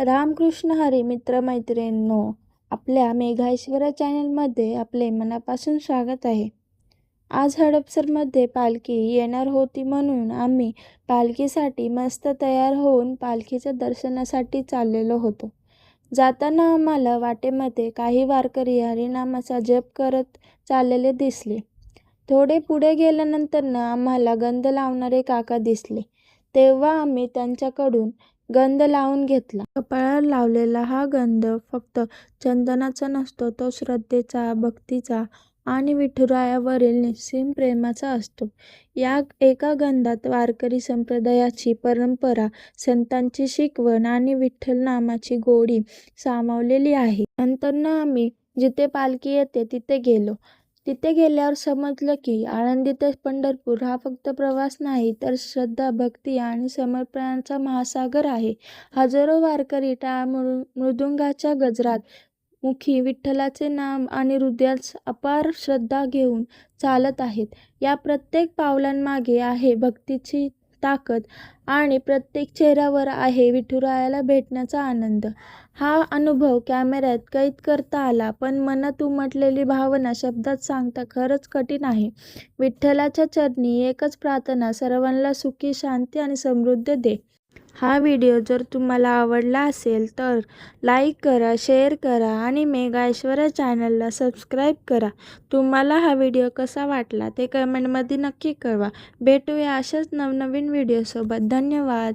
रामकृष्ण हरी मित्रमैत्रिणींनो, आपल्या मेघाईश्वर चॅनलमध्ये आपले मनापासून स्वागत आहे. आज हडपसरमध्ये पालखी येणार होती म्हणून आम्ही पालखीसाठी मस्त तयार होऊन पालखीच्या दर्शनासाठी चाललेलो होतो. जाताना आम्हाला वाटेमध्ये काही वारकरी हरिनामाचा जप करत चाललेले दिसले. थोडे पुढे गेल्यानंतर आम्हाला गंध लावणारे काका दिसले. तेव्हा आम्ही त्यांच्याकडून गंध लावून घेतला. कपाळाला लावलेला हा गंध फक्त चंदनाचा नसतो, तो श्रद्धेचा, भक्तीचा आणि विठुरायावरील निस्सीम प्रेमाचा असतो. या एका गंधात वारकरी संप्रदायाची परंपरा, संतांची शिकवण आणि विठ्ठल नामाची गोडी सामावलेली आहे. नंतर आम्ही जिथे पालखी येते तिथे गेलो. तिथे गेल्यावर समजलं की आळंदी ते पंढरपूर हा फक्त प्रवास नाही, तर श्रद्धा, भक्ती आणि समर्पणाचा महासागर आहे. हजारो वारकरी टाळ मृदुंगाच्या गजरात मुखी विठ्ठलाचे नाम आणि हृदयात अपार श्रद्धा घेऊन चालत आहेत. या प्रत्येक पावलांमागे आहे भक्तीची ताकद आणि प्रत्येक चेहऱ्यावर आहे विठुरायाला भेटण्याचा आनंद. हा अनुभव कॅमेऱ्यात कैद करता आला, पण मनात उमटलेली भावना शब्दात सांगता खरंच कठीण आहे. विठ्ठलाच्या चरणी एकच प्रार्थना, सर्वांना सुखी, शांती आणि समृद्धी दे. हा व्हिडिओ जर तुम्हाला आवडला असेल तर लाईक करा, शेअर करा आणि मेघाईश्वर चॅनलला सबस्क्राईब करा. तुम्हाला हा व्हिडिओ कसा वाटला ते कमेंटमध्ये नक्की कळवा. भेटूया अशाच नवनवीन व्हिडिओसोबत. धन्यवाद.